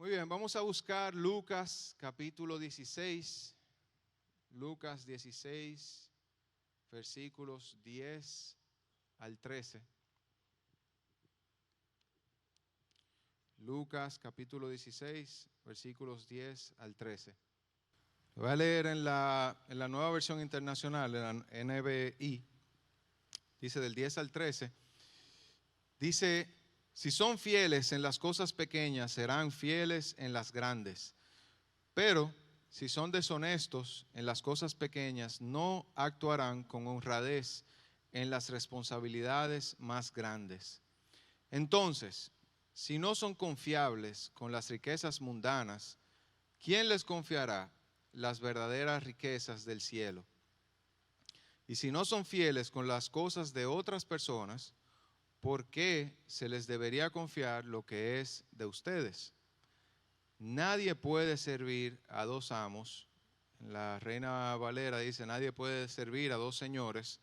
Muy bien, vamos a buscar Lucas capítulo 16. Lucas 16, versículos 10 al 13. Lucas capítulo 16, versículos 10 al 13. Lo voy a leer en la nueva versión internacional, en la NBI. Dice del 10 al 13. Dice: si son fieles en las cosas pequeñas, serán fieles en las grandes. Pero si son deshonestos en las cosas pequeñas, no actuarán con honradez en las responsabilidades más grandes. Entonces, si no son confiables con las riquezas mundanas, ¿quién les confiará las verdaderas riquezas del cielo? Y si no son fieles con las cosas de otras personas, ¿por qué se les debería confiar lo que es de ustedes? Nadie puede servir a dos amos. La Reina Valera dice: nadie puede servir a dos señores,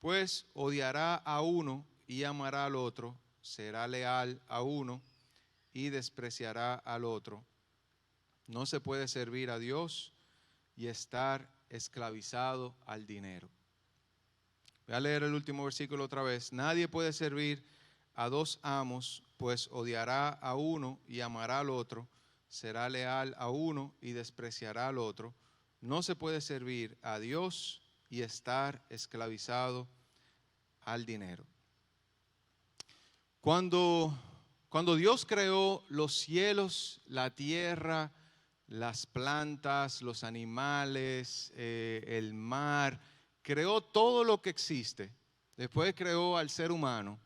pues odiará a uno y amará al otro, será leal a uno y despreciará al otro. No se puede servir a Dios y estar esclavizado al dinero. Voy a leer el último versículo otra vez. Nadie puede servir a dos amos, pues odiará a uno y amará al otro, será leal a uno y despreciará al otro. No se puede servir a Dios y estar esclavizado al dinero. Cuando Dios creó los cielos, la tierra, las plantas, los animales, el mar, creó todo lo que existe. Después creó al ser humano.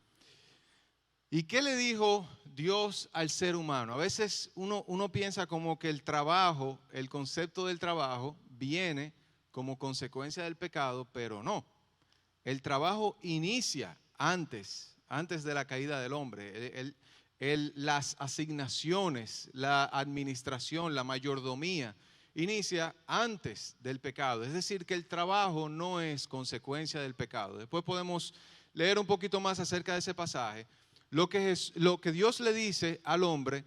¿Y qué le dijo Dios al ser humano? A veces uno piensa como que el trabajo, el concepto del trabajo viene como consecuencia del pecado, pero no. El trabajo inicia antes de la caída del hombre. Las asignaciones, la administración, la mayordomía, inicia antes del pecado. Es decir, que el trabajo no es consecuencia del pecado. Después podemos leer un poquito más acerca de ese pasaje. Lo que Dios le dice al hombre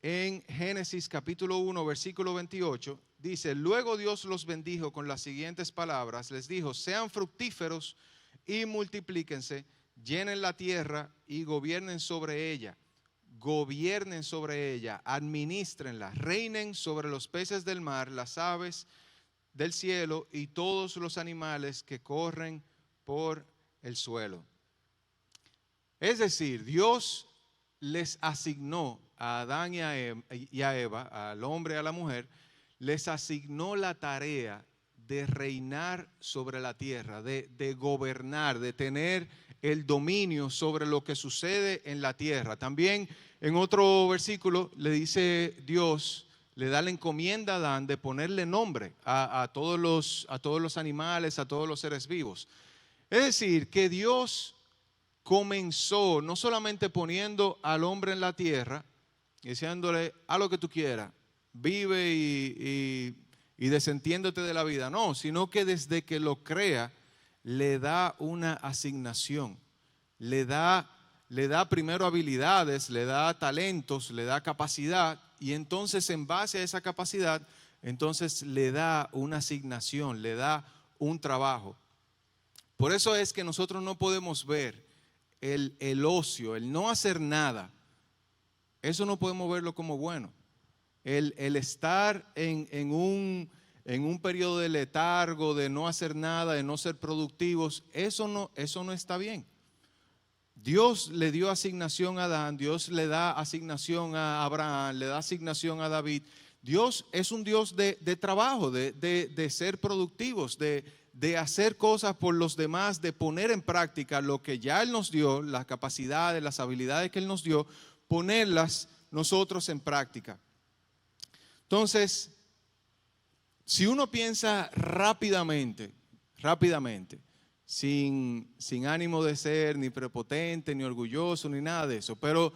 en Génesis capítulo 1, versículo 28, dice: luego Dios los bendijo con las siguientes palabras. Les dijo: sean fructíferos y multiplíquense, llenen la tierra y gobiernen sobre ella. Gobiernen sobre ella, administrenla, reinen sobre los peces del mar, las aves del cielo y todos los animales que corren por el suelo. Es decir, Dios les asignó a Adán y a Eva, al hombre y a la mujer, les asignó la tarea de reinar sobre la tierra, de gobernar, de tener el dominio sobre lo que sucede en la tierra. También en otro versículo le dice Dios, le da la encomienda a Adán de ponerle nombre a todos los animales, a todos los seres vivos. Es decir, que Dios comenzó no solamente poniendo al hombre en la tierra, diciéndole: haz lo que tú quieras, vive y desentiéndete de la vida. No, sino que desde que lo crea, le da una asignación, le da primero habilidades, le da talentos, le da capacidad, y entonces en base a esa capacidad, entonces le da una asignación, le da un trabajo. Por eso es que nosotros no podemos ver el ocio, el no hacer nada. Eso no podemos verlo como bueno. El estar en un periodo de letargo, de no hacer nada, de no ser productivos, eso no está bien. Dios le dio asignación a Adán, Dios le da asignación a Abraham, le da asignación a David. Dios es un Dios de trabajo, de ser productivos, de hacer cosas por los demás, de poner en práctica lo que ya Él nos dio, las capacidades, las habilidades que Él nos dio, ponerlas nosotros en práctica. Entonces, si uno piensa rápidamente, sin ánimo de ser ni prepotente, ni orgulloso, ni nada de eso, pero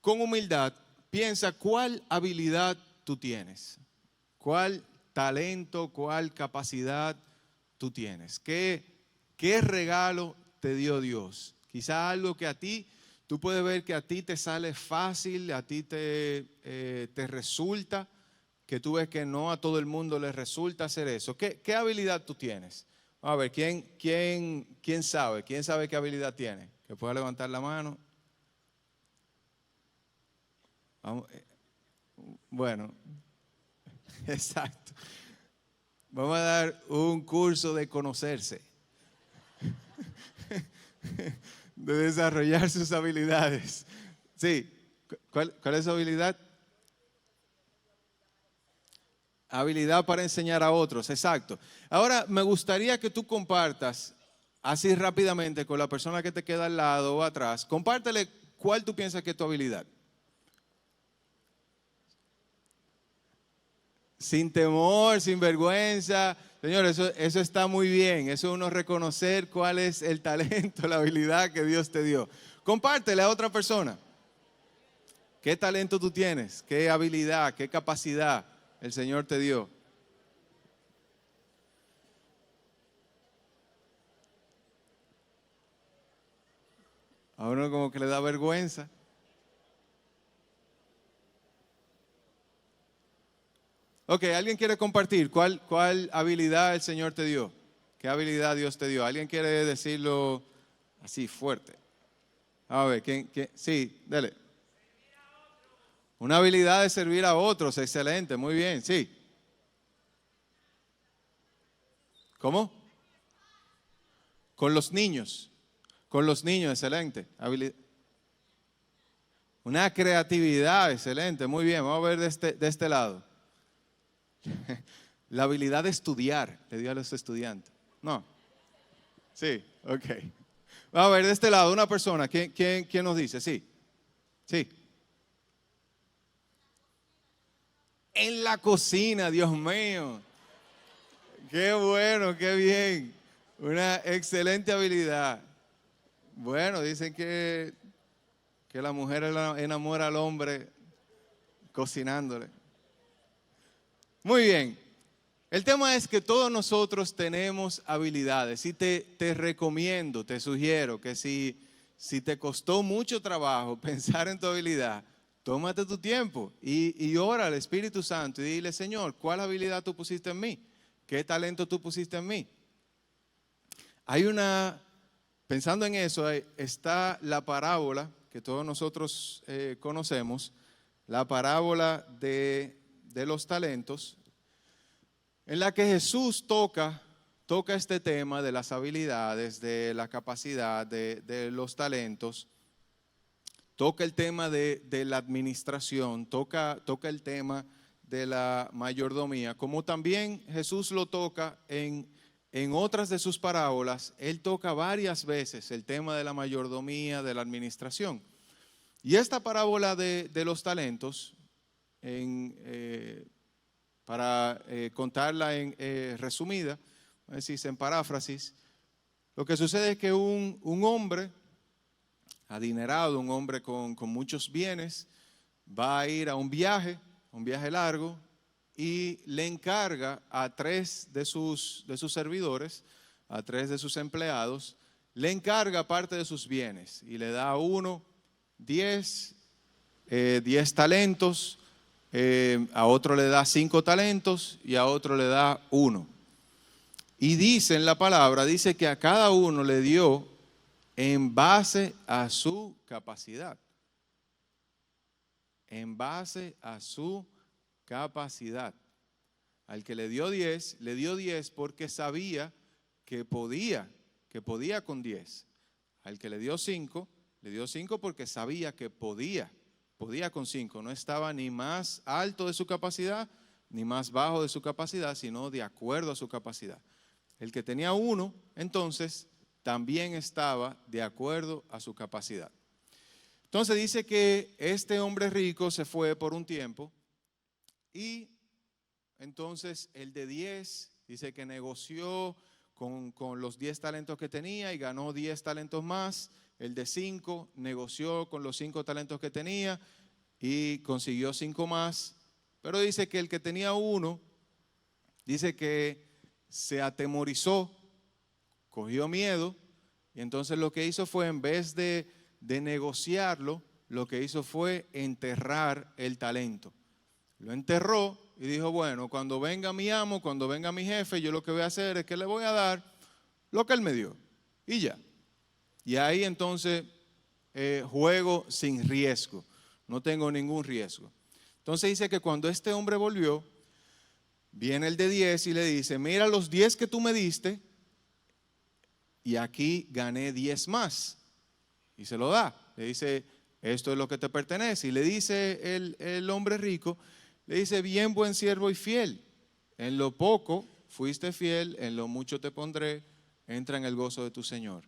con humildad, piensa cuál habilidad tú tienes, cuál talento, cuál capacidad tú tienes, qué regalo te dio Dios. Quizá algo que a ti Tú puedes ver que a ti te sale fácil, a ti te resulta, que tú ves que no a todo el mundo le resulta hacer eso. ¿Qué habilidad tú tienes? A ver, ¿quién sabe? ¿Quién sabe qué habilidad tiene? Que pueda levantar la mano. Vamos, bueno, exacto. Vamos a dar un curso de conocerse, de desarrollar sus habilidades. Sí, ¿cuál es su habilidad? Habilidad para enseñar a otros, exacto. Ahora, me gustaría que tú compartas así rápidamente con la persona que te queda al lado o atrás. Compártele cuál tú piensas que es tu habilidad. Sin temor, sin vergüenza. Señor, eso está muy bien. Eso es uno reconocer cuál es el talento, la habilidad que Dios te dio. Compártele a otra persona. ¿Qué talento tú tienes? ¿Qué habilidad? ¿Qué capacidad el Señor te dio? A uno como que le da vergüenza. Ok, ¿alguien quiere compartir cuál habilidad el Señor te dio? ¿Qué habilidad Dios te dio? ¿Alguien quiere decirlo así fuerte? A ver, ¿quién? Sí, dale. Una habilidad de servir a otros, excelente, muy bien, sí. ¿Cómo? Con los niños, excelente. Una creatividad, excelente, muy bien. Vamos a ver de este lado. La habilidad de estudiar, le dio a los estudiantes. No, sí, ok. Vamos a ver de este lado, una persona, ¿quién nos dice? Sí, sí. En la cocina, Dios mío. Qué bueno, qué bien. Una excelente habilidad. Bueno, dicen que la mujer enamora al hombre cocinándole. Muy bien. El tema es que todos nosotros tenemos habilidades y te recomiendo, te sugiero que si te costó mucho trabajo pensar en tu habilidad, tómate tu tiempo y ora al Espíritu Santo y dile, Señor, ¿cuál habilidad tú pusiste en mí? ¿Qué talento tú pusiste en mí? Pensando en eso, está la parábola que todos nosotros conocemos, la parábola de los talentos, en la que Jesús toca este tema de las habilidades, de la capacidad, de los talentos, toca el tema de la administración, toca el tema de la mayordomía, como también Jesús lo toca en otras de sus parábolas. Él toca varias veces el tema de la mayordomía, de la administración. Y esta parábola de los talentos, para contarla en resumida, decir, en paráfrasis, lo que sucede es que un hombre adinerado, un hombre con muchos bienes, va a ir a un viaje largo, y le encarga a tres de sus servidores, a tres de sus empleados, le encarga parte de sus bienes y le da a uno 10 talentos, a otro le da 5 talentos y a otro le da 1. Y dice en la palabra, dice que a cada uno le dio en base a su capacidad. En base a su capacidad. Al que le dio 10 porque sabía que podía con 10. Al que le dio 5 porque sabía que podía con 5. No estaba ni más alto de su capacidad, ni más bajo de su capacidad, sino de acuerdo a su capacidad. El que tenía 1, entonces, también estaba de acuerdo a su capacidad. Entonces dice que este hombre rico se fue por un tiempo y entonces el de 10 dice que negoció con los 10 talentos que tenía y ganó 10 talentos más. El de 5 negoció con los 5 talentos que tenía y consiguió 5 más. Pero dice que el que tenía 1, dice que se atemorizó, cogió miedo y entonces lo que hizo fue, en vez de de negociarlo, lo que hizo fue enterrar el talento. Lo enterró y dijo, bueno, cuando venga mi amo, cuando venga mi jefe, yo lo que voy a hacer es que le voy a dar lo que él me dio. Y ya. Y ahí entonces juego sin riesgo. No tengo ningún riesgo. Entonces dice que cuando este hombre volvió, viene el de 10 y le dice, mira los 10 que tú me diste y aquí gané 10 más. Y se lo da. Le dice, esto es lo que te pertenece. Y le dice el hombre rico, le dice, bien buen siervo y fiel. En lo poco fuiste fiel, en lo mucho te pondré, entra en el gozo de tu Señor.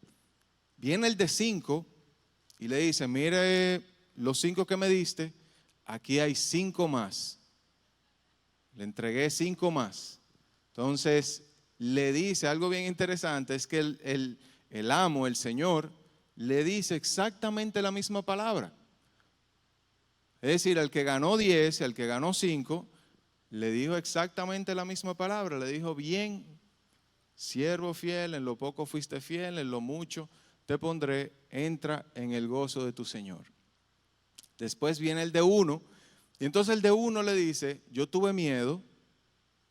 Viene el de 5 y le dice, mire los 5 que me diste, aquí hay 5 más. Le entregué 5 más. Entonces le dice algo bien interesante, es que el amo, el Señor, le dice exactamente la misma palabra. Es decir, al que ganó 10, al que ganó 5, le dijo exactamente la misma palabra. Le dijo, bien, siervo fiel, en lo poco fuiste fiel, en lo mucho te pondré, entra en el gozo de tu Señor. Después viene el de 1, y entonces el de 1 le dice, yo tuve miedo,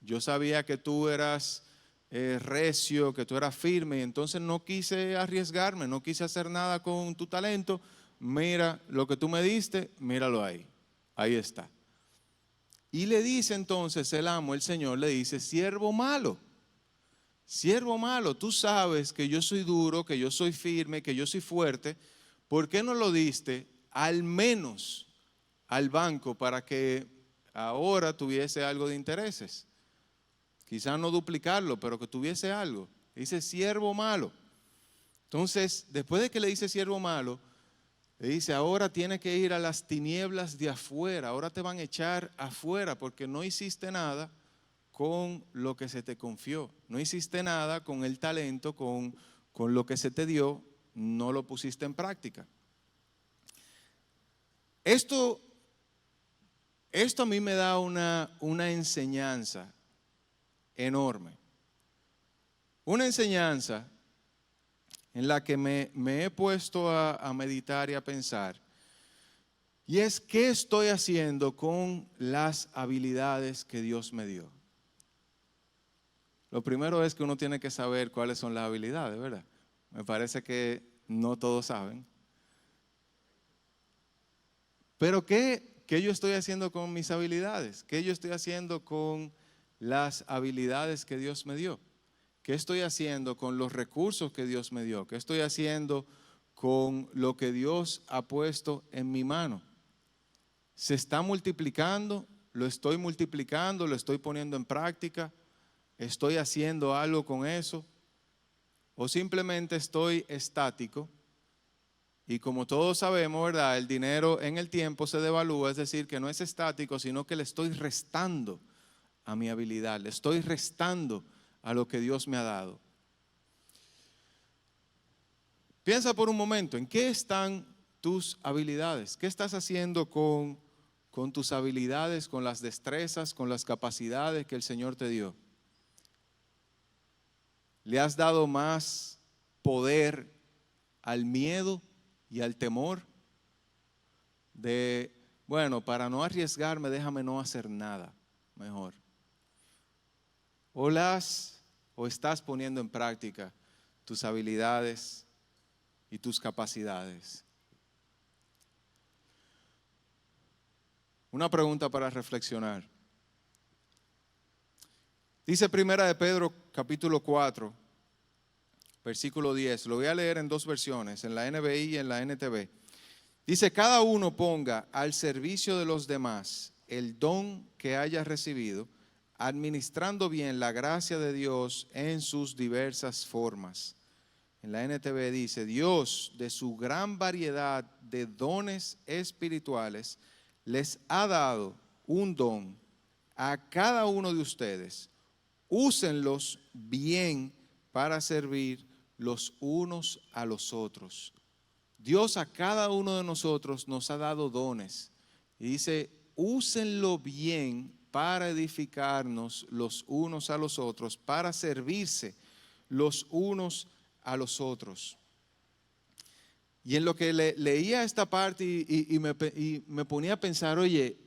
yo sabía que tú eras recio, que tú eras firme, y entonces no quise arriesgarme, no quise hacer nada con tu talento. Mira lo que tú me diste, míralo ahí, ahí está. Y le dice entonces el amo, el Señor, le dice, siervo malo, tú sabes que yo soy duro, que yo soy firme, que yo soy fuerte, ¿por qué no lo diste al menos al banco para que ahora tuviese algo de intereses? Quizás no duplicarlo, pero que tuviese algo. Dice siervo malo. Entonces, después de que le dice siervo malo, le dice, ahora tienes que ir a las tinieblas de afuera, ahora te van a echar afuera porque no hiciste nada con lo que se te confió, no hiciste nada con el talento, con lo que se te dio, no lo pusiste en práctica. Esto a mí me da una enseñanza enorme. Una enseñanza en la que me he puesto a meditar y a pensar. Y es, ¿qué estoy haciendo con las habilidades que Dios me dio? Lo primero es que uno tiene que saber cuáles son las habilidades, ¿verdad? Me parece que no todos saben. Pero ¿qué yo estoy haciendo con mis habilidades? ¿Qué yo estoy haciendo con las habilidades que Dios me dio? ¿Qué estoy haciendo con los recursos que Dios me dio? ¿Qué estoy haciendo con lo que Dios ha puesto en mi mano? ¿Se está multiplicando? ¿Lo estoy multiplicando? ¿Lo estoy poniendo en práctica? ¿Estoy haciendo algo con eso? ¿O simplemente estoy estático? Y como todos sabemos, ¿verdad? El dinero en el tiempo se devalúa, es decir, que no es estático, sino que le estoy restando a mi habilidad, le estoy restando a lo que Dios me ha dado. Piensa por un momento, ¿en qué están tus habilidades? ¿Qué estás haciendo con tus habilidades, con las destrezas, con las capacidades que el Señor te dio? ¿Le has dado más poder al miedo y al temor? De, bueno, para no arriesgarme, déjame no hacer nada, mejor. ¿O estás poniendo en práctica tus habilidades y tus capacidades? Una pregunta para reflexionar. Dice Primera de Pedro, capítulo 4, versículo 10. Lo voy a leer en dos versiones, en la NBI y en la NTV. Dice, cada uno ponga al servicio de los demás el don que haya recibido, administrando bien la gracia de Dios en sus diversas formas. En la NTV dice, Dios, de su gran variedad de dones espirituales, les ha dado un don a cada uno de ustedes. Úsenlos bien para servir los unos a los otros. Dios a cada uno de nosotros nos ha dado dones. Y dice, úsenlo bien para edificarnos los unos a los otros, para servirse los unos a los otros. Y en lo que leía esta parte y me ponía a pensar, oye,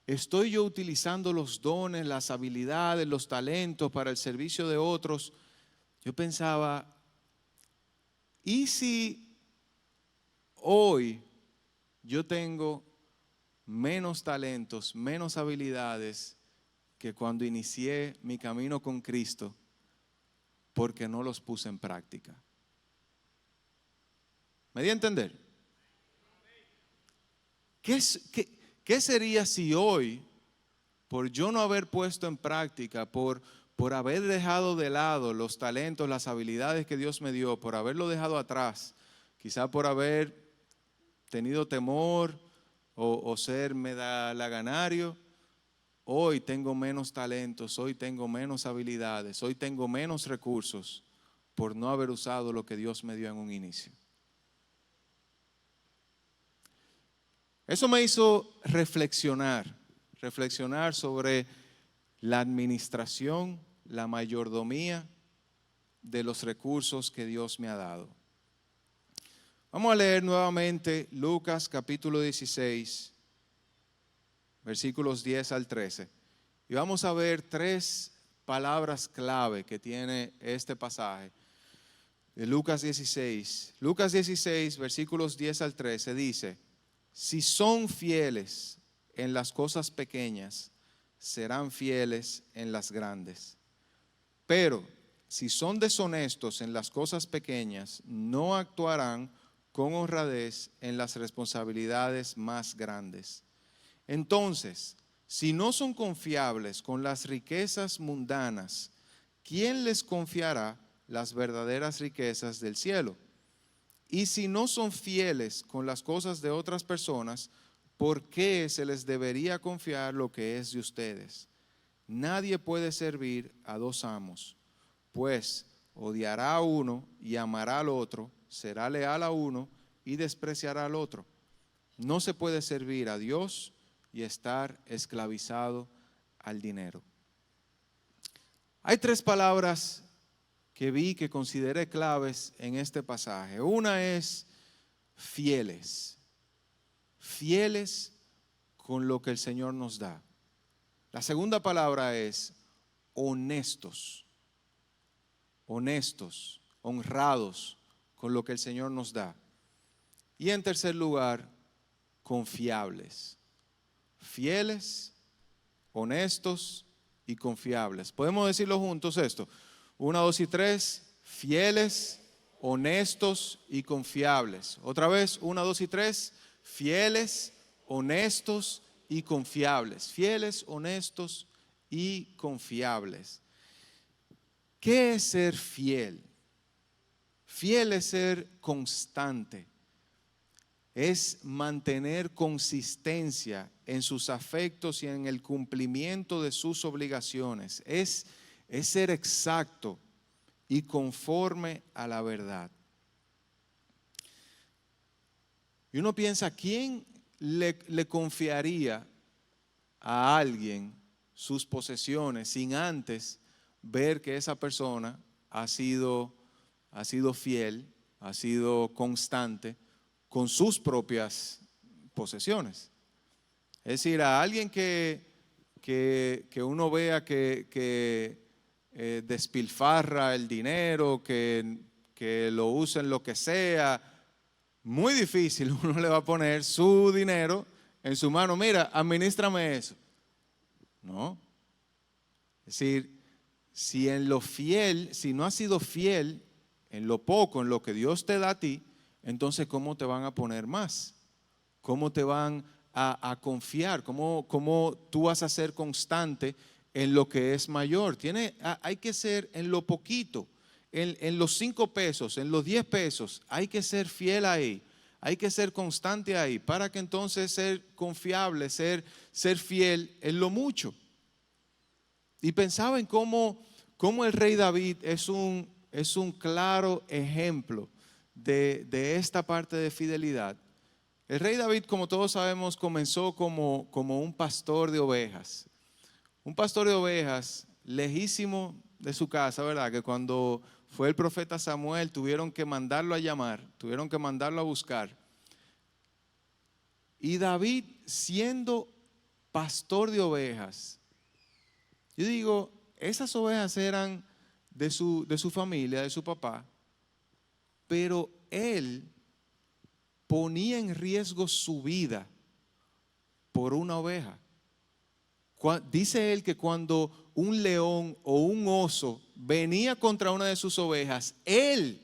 ¿estoy yo utilizando los dones, las habilidades, los talentos para el servicio de otros? Yo pensaba, ¿y si hoy yo tengo menos talentos, menos habilidades que cuando inicié mi camino con Cristo porque no los puse en práctica? ¿Me di a entender? ¿Qué sería si hoy, por yo no haber puesto en práctica, por haber dejado de lado los talentos, las habilidades que Dios me dio, por haberlo dejado atrás, quizá por haber tenido temor o ser medalaganario, hoy tengo menos talentos, hoy tengo menos habilidades, hoy tengo menos recursos por no haber usado lo que Dios me dio en un inicio? Eso me hizo reflexionar sobre la administración, la mayordomía de los recursos que Dios me ha dado. Vamos a leer nuevamente Lucas capítulo 16, versículos 10 al 13. Y vamos a ver 3 palabras clave que tiene este pasaje de Lucas 16. Lucas 16, versículos 10 al 13 dice: si son fieles en las cosas pequeñas, serán fieles en las grandes. Pero si son deshonestos en las cosas pequeñas, no actuarán con honradez en las responsabilidades más grandes. Entonces, si no son confiables con las riquezas mundanas, ¿quién les confiará las verdaderas riquezas del cielo? Y si no son fieles con las cosas de otras personas, ¿por qué se les debería confiar lo que es de ustedes? Nadie puede servir a 2 amos, pues odiará a uno y amará al otro, será leal a uno y despreciará al otro. No se puede servir a Dios y estar esclavizado al dinero. Hay 3 palabras que vi, que consideré claves en este pasaje. Una es fieles. Fieles con lo que el Señor nos da. La segunda palabra es honestos. Honestos, honrados con lo que el Señor nos da. Y en tercer lugar, confiables. Fieles, honestos y confiables. ¿Podemos decirlo juntos esto? 1, 2 y 3, fieles, honestos y confiables. Otra vez, 1, 2 y 3, fieles, honestos y confiables. Fieles, honestos y confiables. ¿Qué es ser fiel? Fiel es ser constante. Es mantener consistencia en sus afectos y en el cumplimiento de sus obligaciones. Es ser exacto y conforme a la verdad. Y uno piensa, ¿quién le confiaría a alguien sus posesiones sin antes ver que esa persona ha sido fiel, ha sido constante con sus propias posesiones? Es decir, a alguien que uno vea que despilfarra el dinero, que lo usa en lo que sea, muy difícil uno le va a poner su dinero en su mano. Mira, administrame eso. No. Es decir, si en lo fiel, si no has sido fiel en lo poco, en lo que Dios te da a ti, entonces ¿cómo te van a poner más? ¿Cómo te van a confiar? ¿Cómo tú vas a ser constante en lo que es mayor? Hay que ser en lo poquito, en los 5 pesos, en los 10 pesos, hay que ser fiel ahí, hay que ser constante ahí, para que entonces ser confiable, ser fiel en lo mucho. Y pensaba en cómo el rey David es un claro ejemplo de esta parte de fidelidad. El rey David, como todos sabemos, comenzó como un pastor de ovejas. Un pastor de ovejas lejísimo de su casa, ¿verdad? Que cuando fue el profeta Samuel tuvieron que mandarlo a llamar, tuvieron que mandarlo a buscar. Y David, siendo pastor de ovejas, yo digo, esas ovejas eran de su familia, de su papá, pero él ponía en riesgo su vida por una oveja. Dice él que cuando un león o un oso venía contra una de sus ovejas, él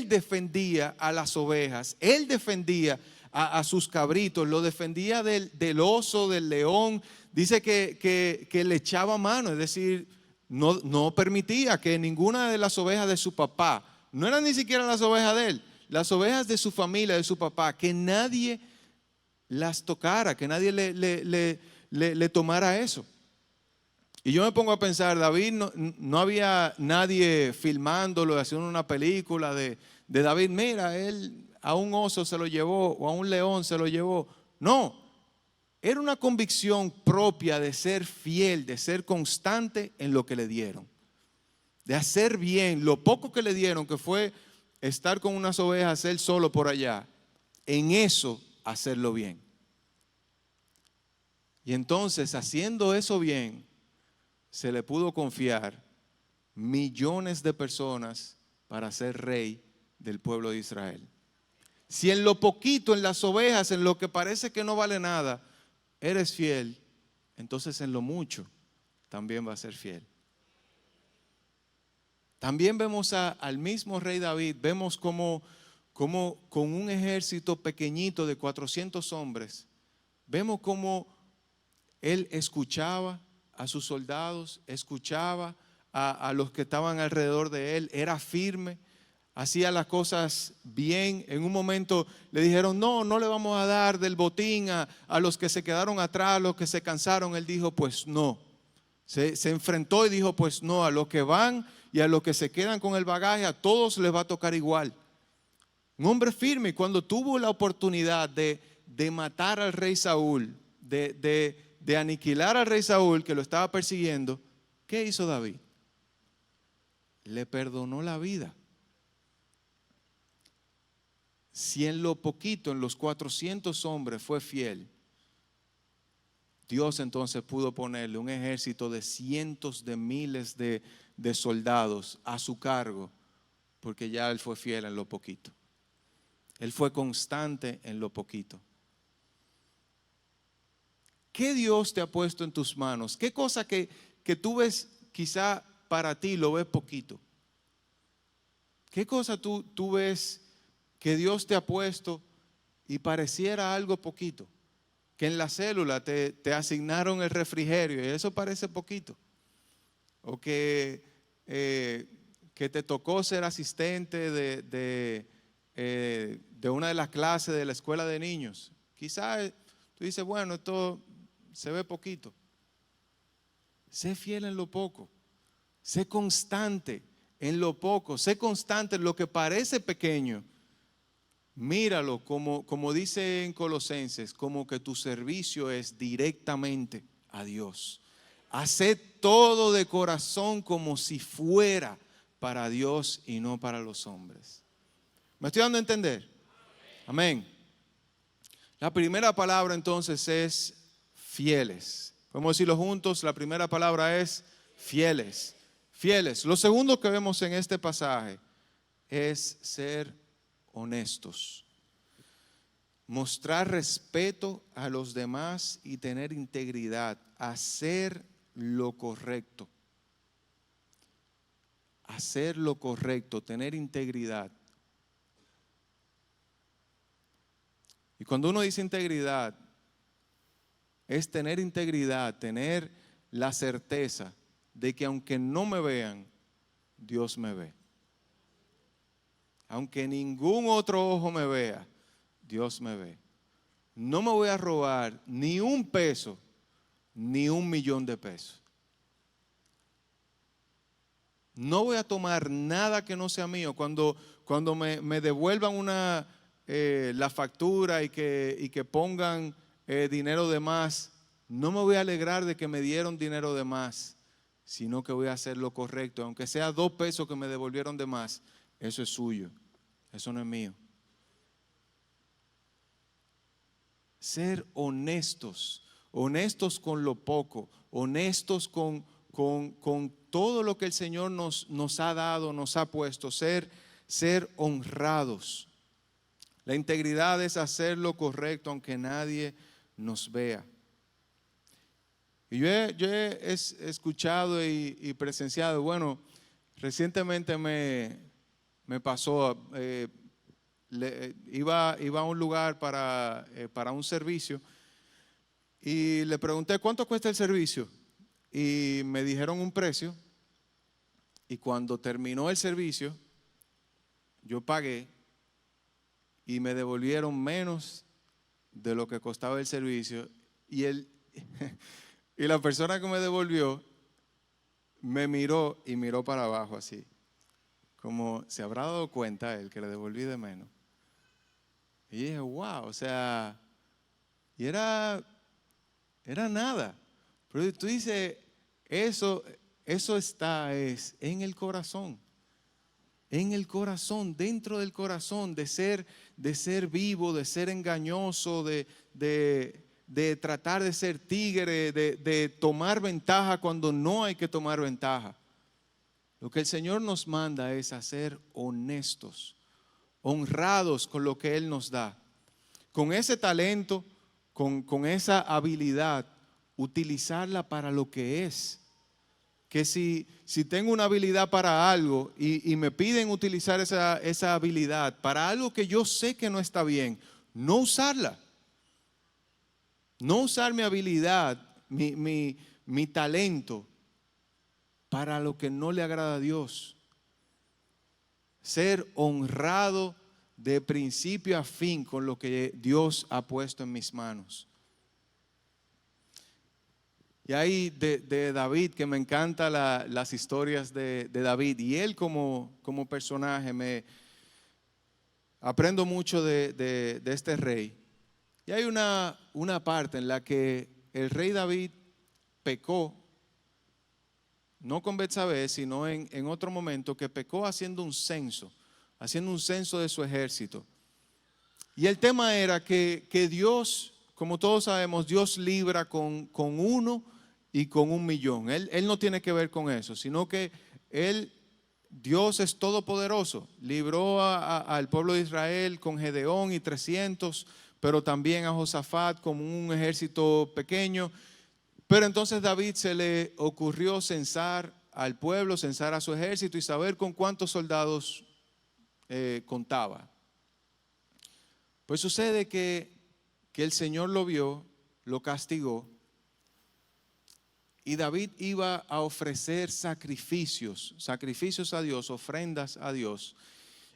defendía a las ovejas, él defendía a sus cabritos, lo defendía del oso, del león. Dice que le echaba mano, es decir, no permitía que ninguna de las ovejas de su papá, no eran ni siquiera las ovejas de él, las ovejas de su familia, de su papá, que nadie las tocara, que nadie le tomara eso. Y yo me pongo a pensar, David, no había nadie filmándolo, haciendo una película de David, mira, él a un oso se lo llevó o a un león se lo llevó. No, era una convicción propia de ser fiel, de ser constante en lo que le dieron, de hacer bien lo poco que le dieron, que fue estar con unas ovejas él solo por allá, en eso hacerlo bien. Y entonces, haciendo eso bien, se le pudo confiar millones de personas para ser rey del pueblo de Israel. Si en lo poquito, en las ovejas, en lo que parece que no vale nada, eres fiel, entonces en lo mucho también va a ser fiel. También vemos al mismo rey David, vemos como con un ejército pequeñito de 400 hombres, vemos como él escuchaba a sus soldados, escuchaba a los que estaban alrededor de él, era firme, hacía las cosas bien. En un momento le dijeron, no le vamos a dar del botín a los que se quedaron atrás, a los que se cansaron. Él dijo, pues no. Se enfrentó y dijo, pues no, a los que van y a los que se quedan con el bagaje, a todos les va a tocar igual. Un hombre firme. Y cuando tuvo la oportunidad de matar al rey Saúl, de aniquilar al rey Saúl que lo estaba persiguiendo, ¿qué hizo David? Le perdonó la vida. Si en lo poquito, en los 400 hombres fue fiel, Dios entonces pudo ponerle un ejército de cientos de miles de soldados a su cargo, porque ya él fue fiel en lo poquito. Él fue constante en lo poquito. ¿Qué Dios te ha puesto en tus manos? ¿Qué cosa que tú ves quizá para ti lo ves poquito? ¿Qué cosa tú ves que Dios te ha puesto y pareciera algo poquito? Que en la célula te asignaron el refrigerio y eso parece poquito. O que te tocó ser asistente de una de las clases de la escuela de niños. Quizá tú dices, bueno, esto se ve poquito. Sé fiel en lo poco. Sé constante en lo poco. Sé constante en lo que parece pequeño. Míralo como dice en Colosenses, como que tu servicio es directamente a Dios. Haced todo de corazón como si fuera para Dios y no para los hombres. ¿Me estoy dando a entender? Amén. La primera palabra entonces es fieles. Podemos decirlo juntos, la primera palabra es fieles. Fieles. Lo segundo que vemos en este pasaje es ser honestos. Mostrar respeto a los demás y tener integridad. Hacer lo correcto. Hacer lo correcto, tener integridad. Y cuando uno dice integridad, es tener integridad, tener la certeza de que aunque no me vean, Dios me ve. Aunque ningún otro ojo me vea, Dios me ve. No me voy a robar ni un peso, ni $1,000,000 de pesos. No voy a tomar nada que no sea mío. Cuando me devuelvan la factura y que pongan dinero de más, no me voy a alegrar de que me dieron dinero de más, sino que voy a hacer lo correcto. Aunque sea 2 pesos que me devolvieron de más, eso es suyo, eso no es mío. Ser honestos, honestos con lo poco, honestos con todo lo que el Señor nos ha dado, nos ha puesto, ser honrados. La integridad es hacer lo correcto aunque nadie nos vea. Y yo he escuchado y presenciado, bueno, recientemente me pasó, iba a un lugar para un servicio y le pregunté, ¿cuánto cuesta el servicio? Y me dijeron un precio, y cuando terminó el servicio, yo pagué y me devolvieron menos de lo que costaba el servicio. Y la persona que me devolvió me miró y miró para abajo así, como se habrá dado cuenta él que le devolví de menos. Y dije, wow, o sea, y era nada. Pero tú dices, eso está en el corazón. En el corazón, dentro del corazón, de ser vivo, de ser engañoso, de tratar de ser tigre, de tomar ventaja cuando no hay que tomar ventaja. Lo que el Señor nos manda es a ser honestos, honrados con lo que Él nos da. Con ese talento, con esa habilidad, utilizarla para lo que es. Que si tengo una habilidad para algo y me piden utilizar esa habilidad para algo que yo sé que no está bien, no usarla. No usar mi habilidad, mi talento para lo que no le agrada a Dios. Ser honrado de principio a fin con lo que Dios ha puesto en mis manos. Y ahí de David, que me encantan las historias de David, y él como personaje, aprendo mucho de este rey. Y hay una parte en la que el rey David pecó, no con Betsabé, sino en otro momento, que pecó haciendo un censo de su ejército. Y el tema era que Dios, como todos sabemos, Dios libra con 1 y con 1,000,000. Él no tiene que ver con eso, sino que Dios es todopoderoso. Libró al pueblo de Israel con Gedeón y 300, pero también a Josafat con un ejército pequeño. Pero entonces David se le ocurrió censar al pueblo, censar a su ejército y saber con cuántos soldados contaba. Pues sucede que el Señor lo vio, lo castigó, y David iba a ofrecer sacrificios a Dios, ofrendas a Dios.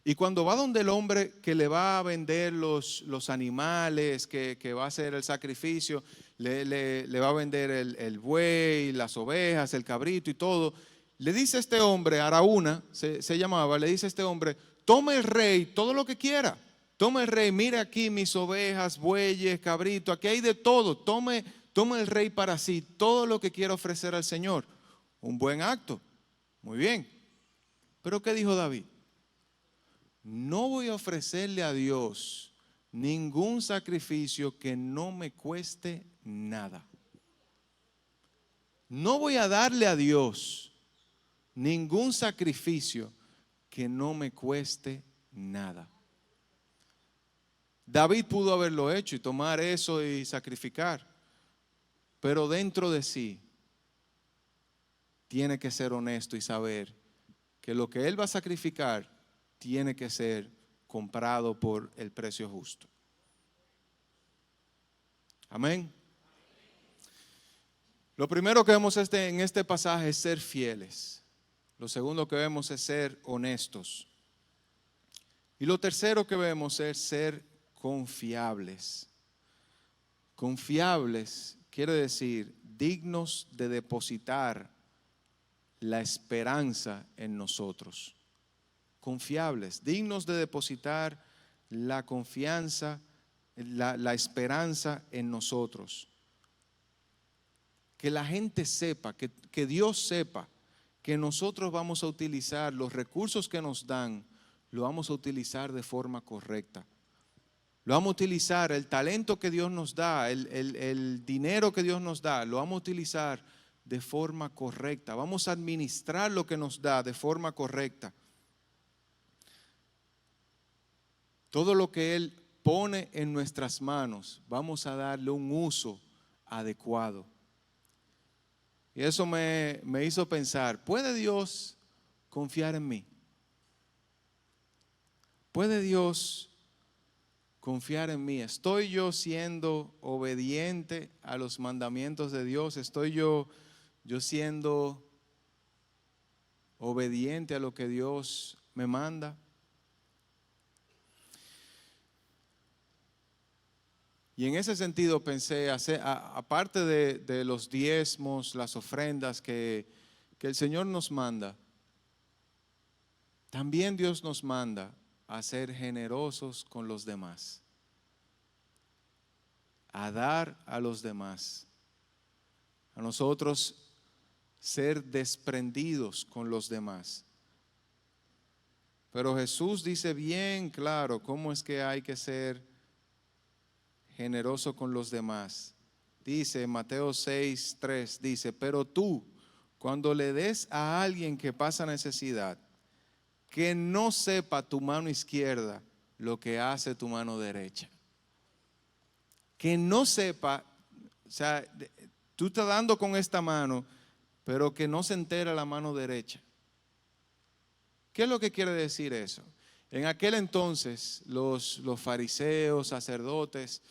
Y cuando va donde el hombre que le va a vender los animales, que va a hacer el sacrificio, le va a vender el buey, las ovejas, el cabrito y todo, le dice a este hombre, Araúna se llamaba, le dice a este hombre, tome el rey todo lo que quiera. Tome el rey, mire aquí mis ovejas, bueyes, cabrito, aquí hay de todo. Tome el rey para sí todo lo que quiera ofrecer al Señor. Un buen acto, muy bien. Pero ¿qué dijo David? No voy a ofrecerle a Dios ningún sacrificio que no me cueste nada. No voy a darle a Dios ningún sacrificio que no me cueste nada. David pudo haberlo hecho y tomar eso y sacrificar, pero dentro de sí tiene que ser honesto y saber que lo que él va a sacrificar tiene que ser comprado por el precio justo. Amén. Lo primero que vemos en este pasaje es ser fieles. Lo segundo que vemos es ser honestos. Y lo tercero que vemos es ser confiables. Confiables quiere decir dignos de depositar la esperanza en nosotros. Confiables, dignos de depositar la confianza, la esperanza en nosotros. que la gente sepa, que Dios sepa que nosotros vamos a utilizar los recursos que nos dan, lo vamos a utilizar de forma correcta. Lo vamos a utilizar, el talento que Dios nos da, el dinero que Dios nos da, lo vamos a utilizar de forma correcta. Vamos a administrar lo que nos da de forma correcta. Todo lo que Él pone en nuestras manos, vamos a darle un uso adecuado. Y eso me hizo pensar, ¿puede Dios confiar en mí? ¿Puede Dios confiar en mí? ¿Estoy yo siendo obediente a los mandamientos de Dios? ¿Estoy yo siendo obediente a lo que Dios me manda? Y en ese sentido pensé, aparte de los diezmos, las ofrendas que el Señor nos manda, también Dios nos manda a ser generosos con los demás, a dar a los demás, a nosotros ser desprendidos con los demás. Pero Jesús dice bien claro cómo es que hay que ser generoso con los demás. Dice Mateo 6:3, dice, pero tú, cuando le des a alguien que pasa necesidad, que no sepa tu mano izquierda lo que hace tu mano derecha. Que no sepa, o sea, tú estás dando con esta mano, pero que no se entera la mano derecha. ¿Qué es lo que quiere decir eso? En aquel entonces, los fariseos, sacerdotes,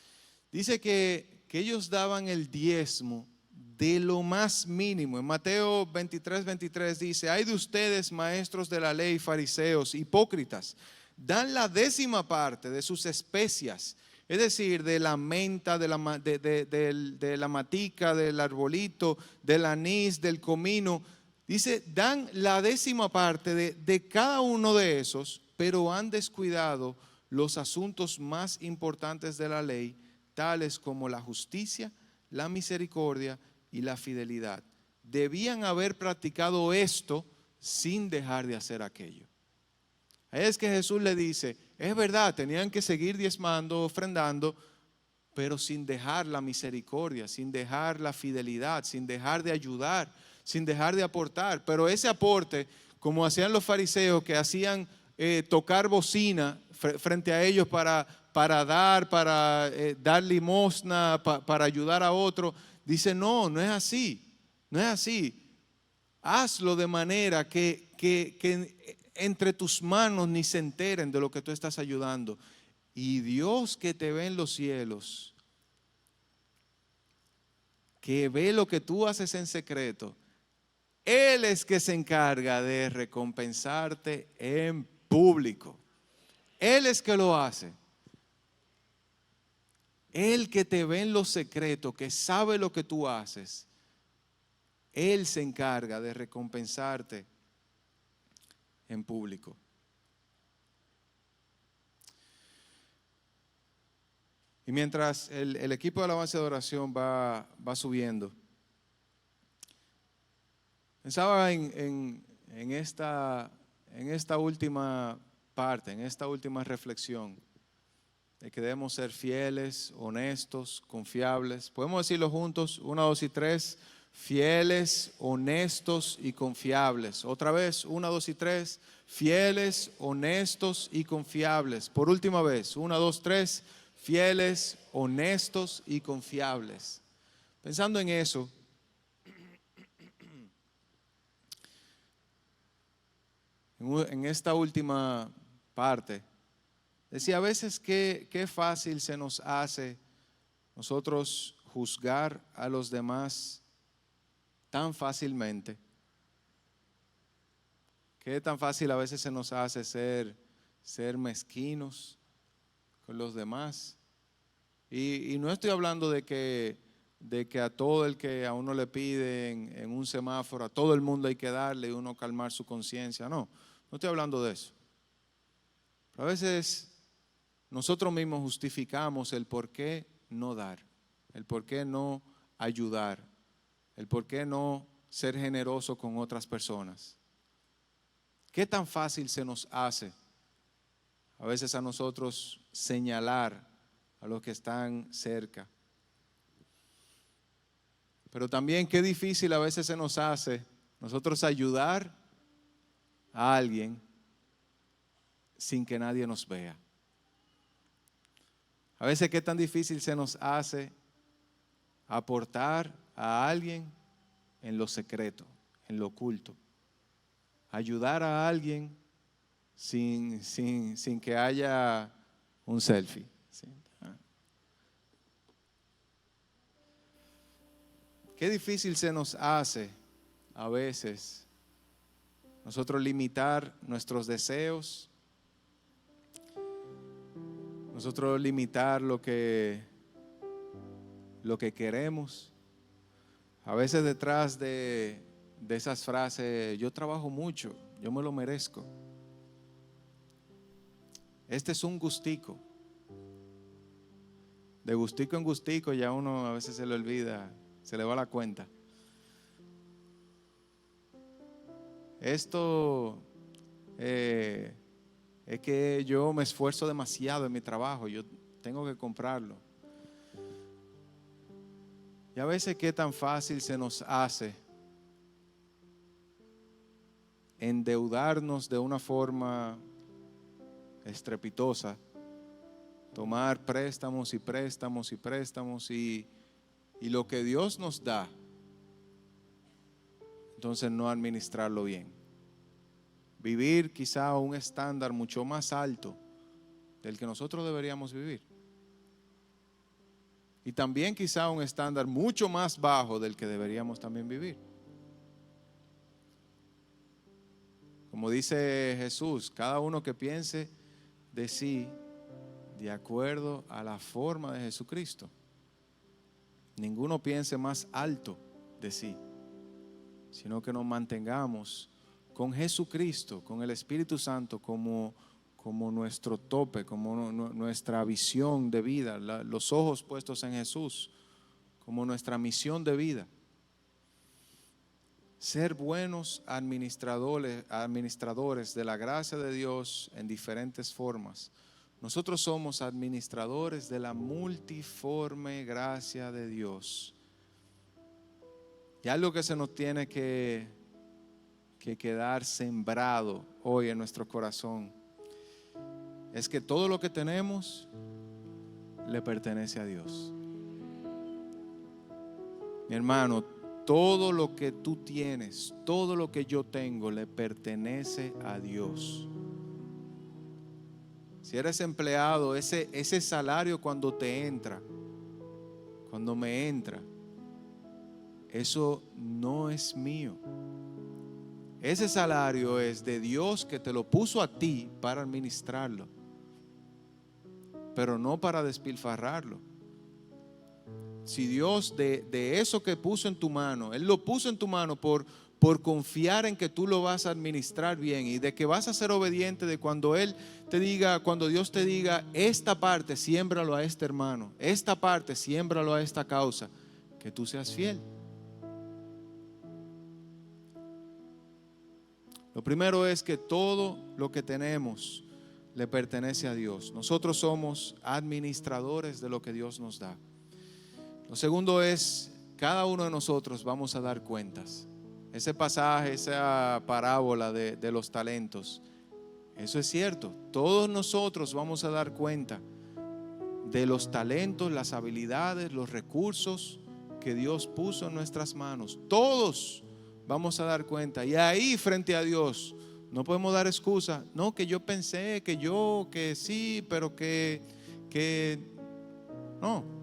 dice que ellos daban el diezmo de lo más mínimo. En Mateo 23:23 dice, hay de ustedes, maestros de la ley, fariseos, hipócritas, dan la 10ª parte de sus especias, es decir, de la menta, de la matica, del arbolito, del anís, del comino. Dice, dan la 10ª parte de cada uno de esos, pero han descuidado los asuntos más importantes de la ley, tales como la justicia, la misericordia y la fidelidad. Debían haber practicado esto sin dejar de hacer aquello. Ahí es que Jesús le dice, es verdad, tenían que seguir diezmando, ofrendando, pero sin dejar la misericordia, sin dejar la fidelidad, sin dejar de ayudar, sin dejar de aportar. Pero ese aporte, como hacían los fariseos, que hacían tocar bocina frente a ellos para dar limosna, para ayudar a otro, dice, no es así, no es así. Hazlo de manera que entre tus manos ni se enteren de lo que tú estás ayudando. Y Dios que te ve en los cielos, que ve lo que tú haces en secreto, Él es que se encarga de recompensarte en público. Él es que lo hace. Él que te ve en lo secreto, que sabe lo que tú haces, Él se encarga de recompensarte en público. Y mientras el equipo de alabanza y adoración va subiendo, pensaba en esta última parte, en esta última reflexión, de que debemos ser fieles, honestos, confiables. Podemos decirlo juntos, 1, 2 y 3, fieles, honestos y confiables. Otra vez, 1, 2 y 3, fieles, honestos y confiables. Por última vez, 1, 2, 3, fieles, honestos y confiables. Pensando en eso, en esta última parte, decía, a veces qué fácil se nos hace nosotros juzgar a los demás tan fácilmente. Qué tan fácil a veces se nos hace ser mezquinos con los demás. Y no estoy hablando de que a todo el que a uno le pide en un semáforo, a todo el mundo hay que darle y uno calmar su conciencia. No estoy hablando de eso. Pero a veces nosotros mismos justificamos el por qué no dar, el por qué no ayudar, el por qué no ser generoso con otras personas. ¿Qué tan fácil se nos hace a veces a nosotros señalar a los que están cerca? Pero también qué difícil a veces se nos hace nosotros ayudar a alguien sin que nadie nos vea. A veces qué tan difícil se nos hace aportar a alguien en lo secreto, en lo oculto. Ayudar a alguien sin que haya un selfie. ¿Sí? Qué difícil se nos hace a veces nosotros limitar nuestros deseos, nosotros limitar lo que queremos. A veces detrás de esas frases, yo trabajo mucho, yo me lo merezco. Este es un gustico. De gustico en gustico ya uno a veces se le olvida, se le va la cuenta. Esto es que yo me esfuerzo demasiado en mi trabajo, yo tengo que comprarlo. Y a veces qué tan fácil se nos hace endeudarnos de una forma estrepitosa, tomar préstamos y préstamos y préstamos y lo que Dios nos da, entonces no administrarlo bien. Vivir quizá a un estándar mucho más alto del que nosotros deberíamos vivir. Y también quizá un estándar mucho más bajo del que deberíamos también vivir. Como dice Jesús, cada uno que piense de sí de acuerdo a la forma de Jesucristo. Ninguno piense más alto de sí, sino que nos mantengamos con Jesucristo, con el Espíritu Santo como nuestro tope, como nuestra visión de vida, los ojos puestos en Jesús, como nuestra misión de vida. Ser buenos administradores de la gracia de Dios en diferentes formas. Nosotros somos administradores de la multiforme gracia de Dios. Y algo que se nos tiene que quedar sembrado hoy en nuestro corazón es que todo lo que tenemos le pertenece a Dios. Mi hermano, todo lo que tú tienes, todo lo que yo tengo le pertenece a Dios. Si eres empleado, ese salario cuando te entra, cuando me entra, eso no es mío. Ese salario es de Dios que te lo puso a ti para administrarlo, pero no para despilfarrarlo. Si Dios de eso que puso en tu mano, Él lo puso en tu mano por confiar en que tú lo vas a administrar bien y de que vas a ser obediente, de cuando Él te diga, cuando Dios te diga, esta parte siémbralo a este hermano, esta parte siémbralo a esta causa, que tú seas fiel. Lo primero es que todo lo que tenemos le pertenece a Dios. Nosotros somos administradores de lo que Dios nos da. Lo segundo es, cada uno de nosotros vamos a dar cuentas. Ese pasaje, esa parábola de los talentos, eso es cierto. Todos nosotros vamos a dar cuenta de los talentos, las habilidades, los recursos que Dios puso en nuestras manos. Todos vamos a dar cuenta. Y ahí frente a Dios no podemos dar excusa. No, que yo pensé, que sí, pero que no.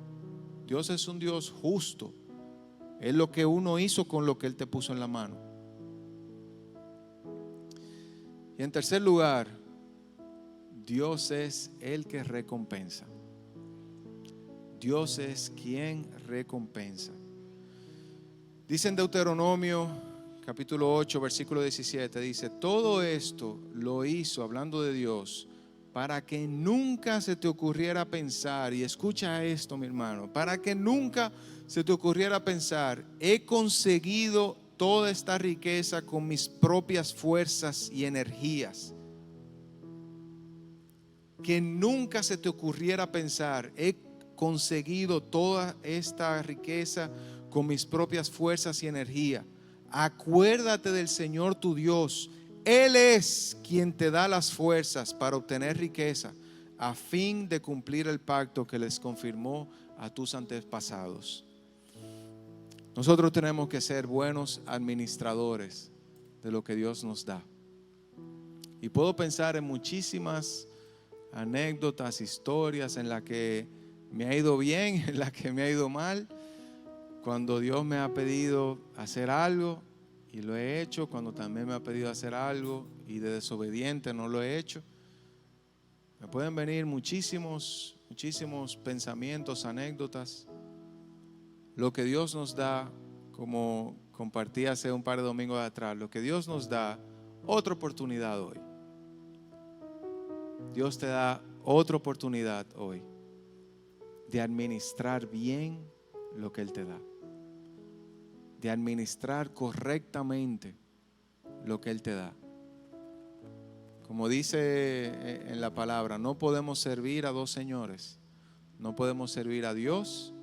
Dios es un Dios justo. Es lo que uno hizo con lo que Él te puso en la mano. Y en tercer lugar, Dios es el que recompensa. Dios es quien recompensa. Dice en Deuteronomio capítulo 8 versículo 17, dice: todo esto lo hizo, hablando de Dios, para que nunca se te ocurriera pensar, y escucha esto, mi hermano, para que nunca se te ocurriera pensar, he conseguido toda esta riqueza con mis propias fuerzas y energías. Que nunca se te ocurriera pensar, he conseguido toda esta riqueza con mis propias fuerzas y energía. Acuérdate del Señor tu Dios. Él es quien te da las fuerzas para obtener riqueza, a fin de cumplir el pacto que les confirmó a tus antepasados. Nosotros tenemos que ser buenos administradores de lo que Dios nos da. Y puedo pensar en muchísimas anécdotas, historias en las que me ha ido bien, en las que me ha ido mal, cuando Dios me ha pedido hacer algo y lo he hecho, cuando también me ha pedido hacer algo y de desobediente no lo he hecho. Me pueden venir muchísimos pensamientos, anécdotas. Lo que Dios nos da, como compartí hace un par de domingos atrás, lo que Dios nos da, otra oportunidad hoy. Dios te da otra oportunidad hoy de administrar bien lo que Él te da, de administrar correctamente lo que Él te da. Como dice en la palabra, no podemos servir a dos señores. No podemos servir a Dios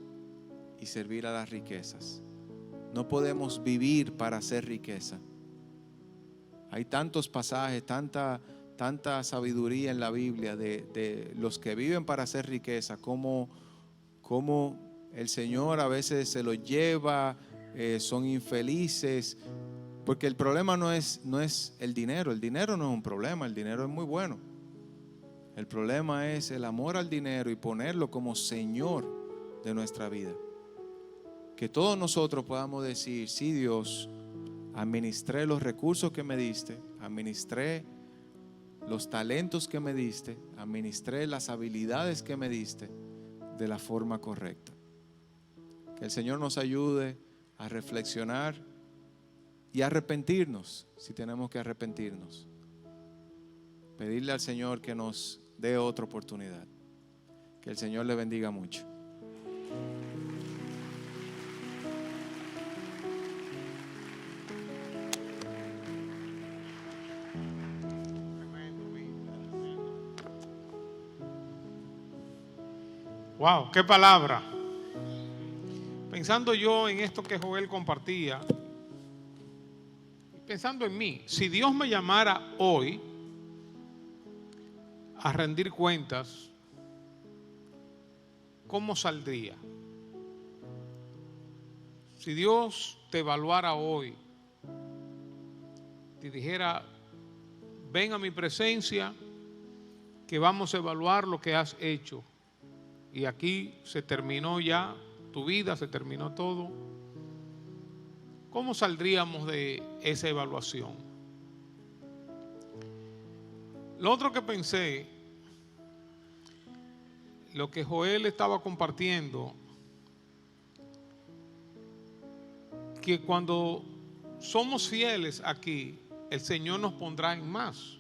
y servir a las riquezas. No podemos vivir para hacer riqueza. Hay tantos pasajes, tanta sabiduría en la Biblia de los que viven para hacer riqueza, como el Señor a veces se los lleva, son infelices, porque el problema no es el dinero no es un problema, el dinero es muy bueno. El problema es el amor al dinero y ponerlo como Señor de nuestra vida. Que todos nosotros podamos decir, sí, Dios, administré los recursos que me diste, administré los talentos que me diste, administré las habilidades que me diste de la forma correcta. Que el Señor nos ayude a reflexionar y arrepentirnos si tenemos que arrepentirnos. Pedirle al Señor que nos dé otra oportunidad. Que el Señor le bendiga mucho. Wow, qué palabra. Pensando yo en esto que Joel compartía, pensando en mí, si Dios me llamara hoy a rendir cuentas, ¿cómo saldría? Si Dios te evaluara hoy, te dijera, ven a mi presencia, que vamos a evaluar lo que has hecho. Y aquí se terminó ya tu vida, se terminó todo. ¿Cómo saldríamos de esa evaluación? Lo otro que pensé, lo que Joel estaba compartiendo, que cuando somos fieles aquí, el Señor nos pondrá en más.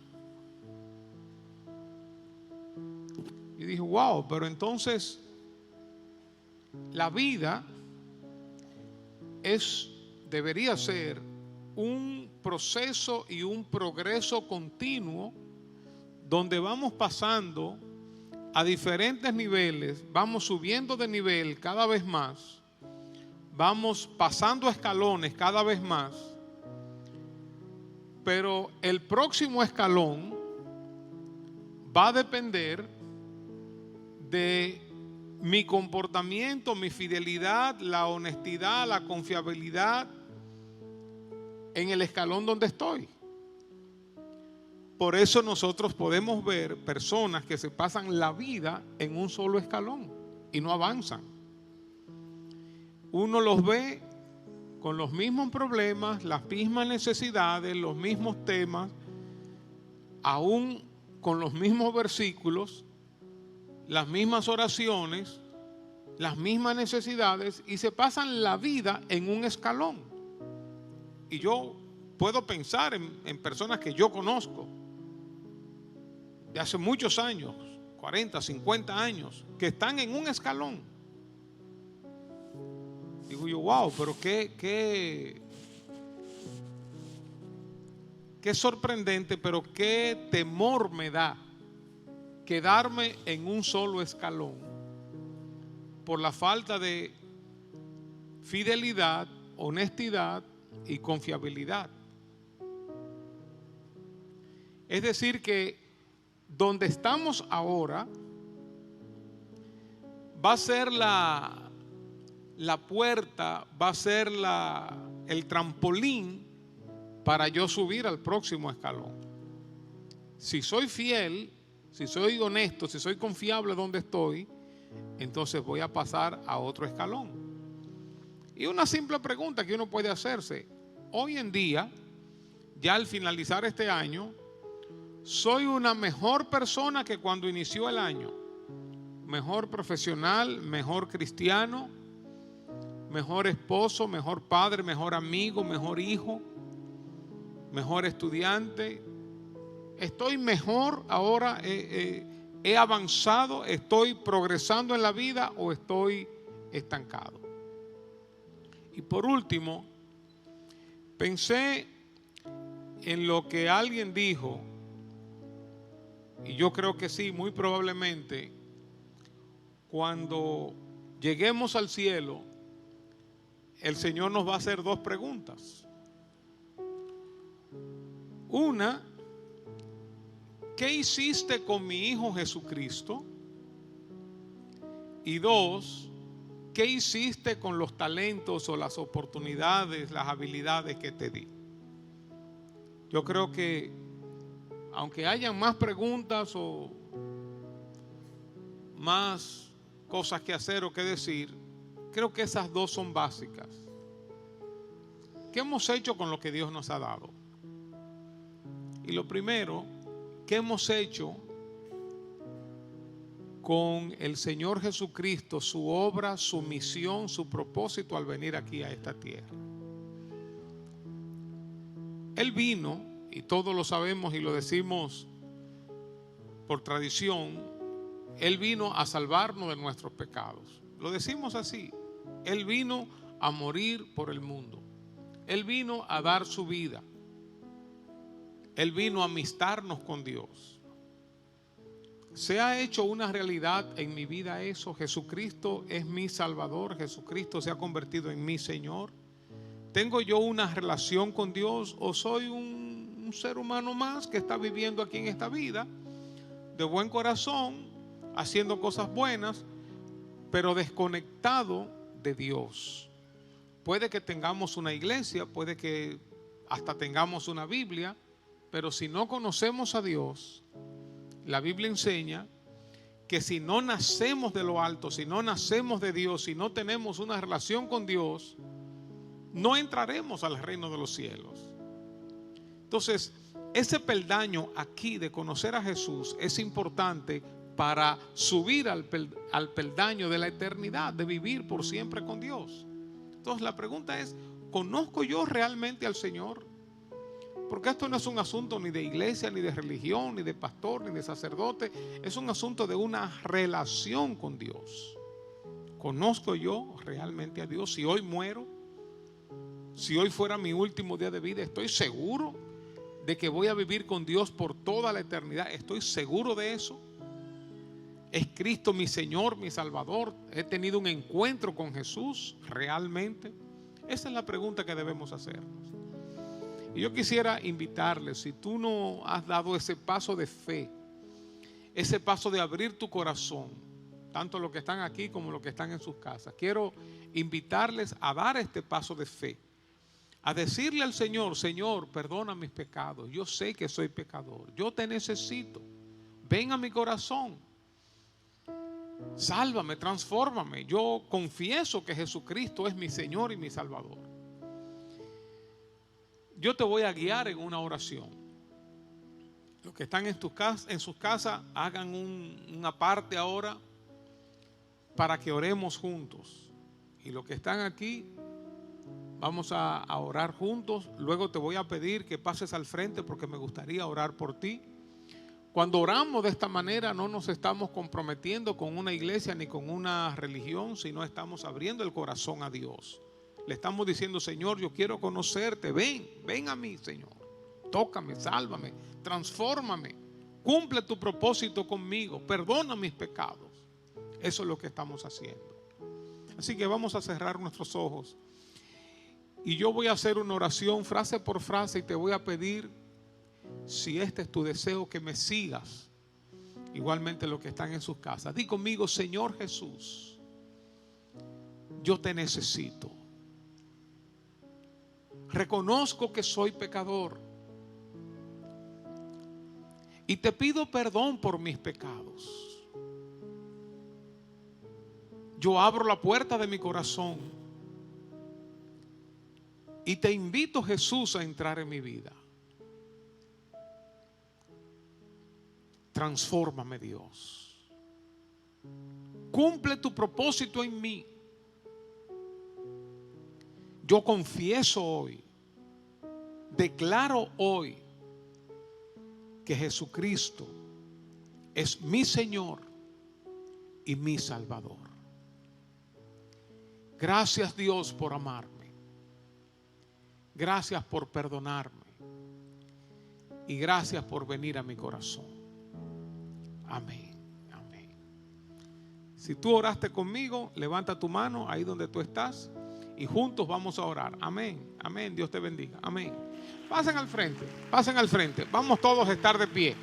Y dije, wow, pero entonces la vida debería ser un proceso y un progreso continuo donde vamos pasando a diferentes niveles, vamos subiendo de nivel cada vez más, vamos pasando escalones cada vez más, pero el próximo escalón va a depender de mi comportamiento, mi fidelidad, la honestidad, la confiabilidad en el escalón donde estoy. Por eso nosotros podemos ver personas que se pasan la vida en un solo escalón y no avanzan. Uno los ve con los mismos problemas, las mismas necesidades, los mismos temas, aún con los mismos versículos, las mismas oraciones, las mismas necesidades, y se pasan la vida en un escalón. Y yo puedo pensar en personas que yo conozco. de hace muchos años, 40, 50 años, que están en un escalón. Digo yo, wow, pero qué sorprendente, pero qué temor me da quedarme en un solo escalón por la falta de fidelidad, honestidad y confiabilidad. Es decir, que donde estamos ahora va a ser la puerta, va a ser el trampolín para yo subir al próximo escalón. Si soy fiel, si soy honesto, si soy confiable donde estoy, entonces voy a pasar a otro escalón. Y una simple pregunta que uno puede hacerse: hoy en día, ya al finalizar este año, ¿soy una mejor persona que cuando inició el año? Mejor profesional, mejor cristiano, mejor esposo, mejor padre, mejor amigo, mejor hijo, mejor estudiante. ¿Estoy mejor ahora? ¿He avanzado? ¿Estoy progresando en la vida o estoy estancado? Y por último, pensé en lo que alguien dijo, y yo creo que sí, muy probablemente, cuando lleguemos al cielo, el Señor nos va a hacer dos preguntas. Una, ¿qué hiciste con mi Hijo Jesucristo? Y dos, ¿qué hiciste con los talentos o las oportunidades, las habilidades que te di? Yo creo que aunque hayan más preguntas o más cosas que hacer o que decir, creo que esas dos son básicas. ¿Qué hemos hecho con lo que Dios nos ha dado? Y lo primero, ¿qué hemos hecho con el Señor Jesucristo, su obra, su misión, su propósito al venir aquí a esta tierra? Él vino, y todos lo sabemos y lo decimos por tradición, Él vino a salvarnos de nuestros pecados. Lo decimos así: Él vino a morir por el mundo. Él vino a dar su vida. Él vino a amistarnos con Dios. ¿Se ha hecho una realidad en mi vida eso? Jesucristo es mi Salvador. Jesucristo se ha convertido en mi Señor. ¿Tengo yo una relación con Dios o soy un ser humano más que está viviendo aquí en esta vida de buen corazón, haciendo cosas buenas, pero desconectado de Dios? Puede que tengamos una iglesia, puede que hasta tengamos una Biblia, pero si no conocemos a Dios, la Biblia enseña que si no nacemos de lo alto, si no nacemos de Dios, si no tenemos una relación con Dios, no entraremos al reino de los cielos. Entonces, ese peldaño aquí de conocer a Jesús es importante para subir al peldaño de la eternidad, de vivir por siempre con Dios. Entonces la pregunta es, ¿conozco yo realmente al Señor? Porque esto no es un asunto ni de iglesia, ni de religión, ni de pastor, ni de sacerdote. Es un asunto de una relación con Dios. ¿Conozco yo realmente a Dios? Si hoy muero, si hoy fuera mi último día de vida, ¿estoy seguro de que voy a vivir con Dios por toda la eternidad? ¿Estoy seguro de eso? ¿Es Cristo mi Señor, mi Salvador? ¿He tenido un encuentro con Jesús realmente? Esa es la pregunta que debemos hacernos. Y yo quisiera invitarles, si tú no has dado ese paso de fe, ese paso de abrir tu corazón, tanto los que están aquí como los que están en sus casas, quiero invitarles a dar este paso de fe, a decirle al Señor: Señor, perdona mis pecados, yo sé que soy pecador, yo te necesito, ven a mi corazón, sálvame, transfórmame, yo confieso que Jesucristo es mi Señor y mi Salvador. Yo te voy a guiar en una oración. Los que están en sus casas, hagan una parte ahora para que oremos juntos. Y los que están aquí, vamos a orar juntos. Luego te voy a pedir que pases al frente porque me gustaría orar por ti. Cuando oramos de esta manera no nos estamos comprometiendo con una iglesia ni con una religión, sino estamos abriendo el corazón a Dios. Le estamos diciendo: Señor, yo quiero conocerte, ven a mí, Señor. Tócame, sálvame, transfórmame, cumple tu propósito conmigo, perdona mis pecados. Eso es lo que estamos haciendo. Así que vamos a cerrar nuestros ojos y yo voy a hacer una oración frase por frase y te voy a pedir, si este es tu deseo, que me sigas. Igualmente los que están en sus casas. Di conmigo: Señor Jesús, yo te necesito. Reconozco que soy pecador y te pido perdón por mis pecados. Yo abro la puerta de mi corazón y te invito, Jesús, a entrar en mi vida. Transfórmame, Dios. Cumple tu propósito en mí. Yo confieso hoy, declaro hoy que Jesucristo es mi Señor y mi Salvador. Gracias, Dios, por amarme. Gracias por perdonarme. Y gracias por venir a mi corazón. Amén. Amén. Si tú oraste conmigo, levanta tu mano ahí donde tú estás y juntos vamos a orar. Amén. Amén. Dios te bendiga. Amén. Pasen al frente. Pasen al frente. Vamos todos a estar de pie.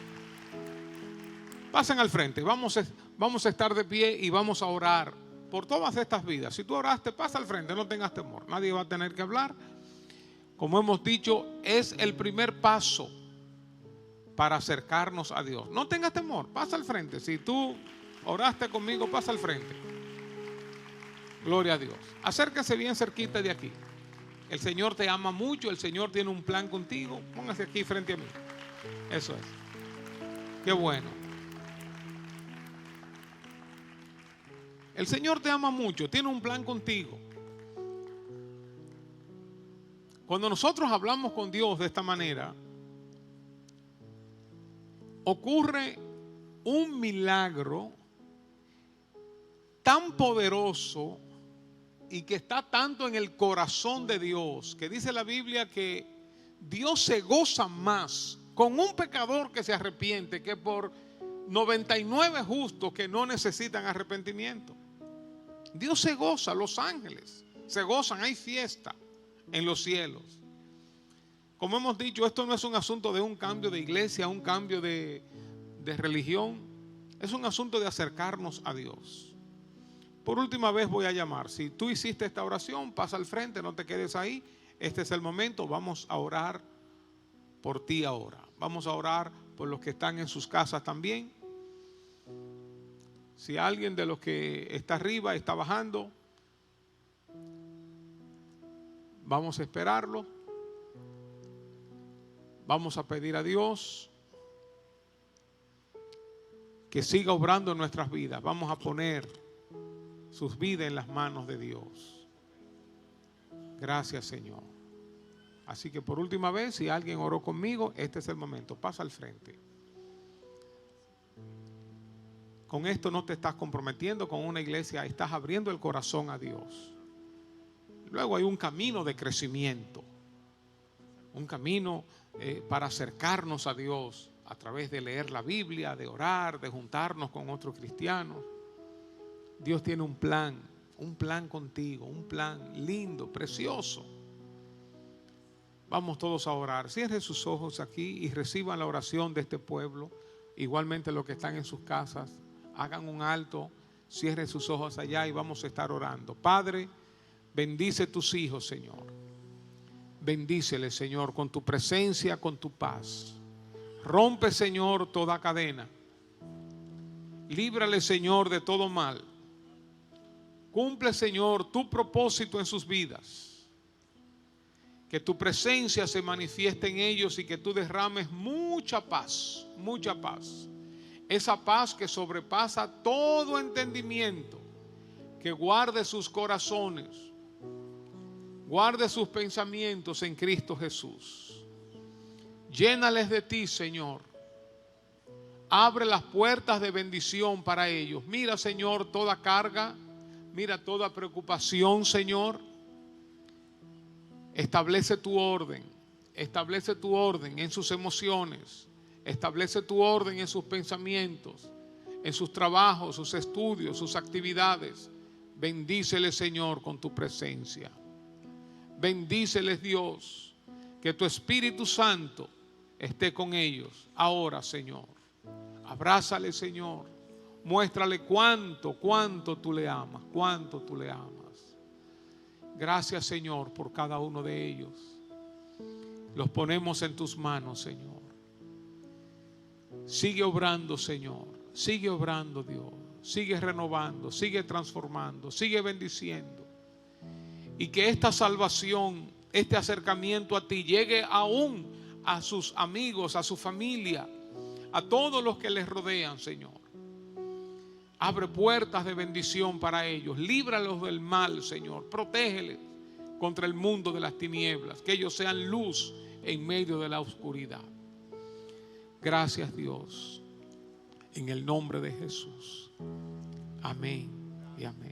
Pasen al frente. Vamos a estar de pie y vamos a orar por todas estas vidas. Si tú oraste, pasa al frente. No tengas temor. Nadie va a tener que hablar. Como hemos dicho, es el primer paso para acercarnos a Dios. No tengas temor, pasa al frente. Si tú oraste conmigo, pasa al frente. Gloria a Dios. Acérquese bien cerquita de aquí. El Señor te ama mucho, el Señor tiene un plan contigo. Póngase aquí frente a mí. Eso es. Qué bueno. El Señor te ama mucho, tiene un plan contigo. Cuando nosotros hablamos con Dios de esta manera, ocurre un milagro tan poderoso y que está tanto en el corazón de Dios, que dice la Biblia que Dios se goza más con un pecador que se arrepiente que por 99 justos que no necesitan arrepentimiento. Dios se goza, los ángeles se gozan, hay fiesta en los cielos. Como hemos dicho, esto no es un asunto de un cambio de iglesia, un cambio de religión. Es un asunto de acercarnos a Dios. Por última vez voy a llamar. Si tú hiciste esta oración, pasa al frente, no te quedes ahí. Este es el momento. Vamos a orar por ti ahora. Vamos a orar por los que están en sus casas también. Si alguien de los que está arriba está bajando, vamos a esperarlo. Vamos a pedir a Dios que siga obrando en nuestras vidas. Vamos a poner sus vidas en las manos de Dios. Gracias, Señor. Así que por última vez, si alguien oró conmigo, este es el momento. Pasa al frente. Con esto no te estás comprometiendo con una iglesia, estás abriendo el corazón a Dios. Luego hay un camino de crecimiento, un camino para acercarnos a Dios a través de leer la Biblia, de orar, de juntarnos con otros cristianos. Dios tiene un plan contigo, un plan lindo, precioso. Vamos todos a orar. Cierren sus ojos aquí y reciban la oración de este pueblo. Igualmente los que están en sus casas, hagan un alto, cierren sus ojos allá y vamos a estar orando. Padre, bendice tus hijos, Señor. Bendíceles, Señor, con tu presencia, con tu paz. Rompe, Señor, toda cadena. Líbrale, Señor, de todo mal. Cumple, Señor, tu propósito en sus vidas. Que tu presencia se manifieste en ellos y que tú derrames mucha paz, mucha paz. Esa paz que sobrepasa todo entendimiento, que guarde sus corazones, guarde sus pensamientos en Cristo Jesús. Llénales de ti, Señor. Abre las puertas de bendición para ellos. Mira, Señor, toda carga, mira toda preocupación, Señor. Establece tu orden en sus emociones, establece tu orden en sus pensamientos, en sus trabajos, sus estudios, sus actividades. Bendíceles, Señor, con tu presencia. Bendíceles, Dios, que tu Espíritu Santo esté con ellos ahora, Señor. Abrázale, Señor. Muéstrale cuánto tú le amas, cuánto tú le amas. Gracias, Señor, por cada uno de ellos. Los ponemos en tus manos, Señor. Sigue obrando, Señor. Sigue obrando, Dios. Sigue renovando, sigue transformando, sigue bendiciendo. Y que esta salvación, este acercamiento a ti llegue aún a sus amigos, a su familia, a todos los que les rodean, Señor. Abre puertas de bendición para ellos. Líbralos del mal, Señor. Protégeles contra el mundo de las tinieblas. Que ellos sean luz en medio de la oscuridad. Gracias, Dios. En el nombre de Jesús. Amén y amén.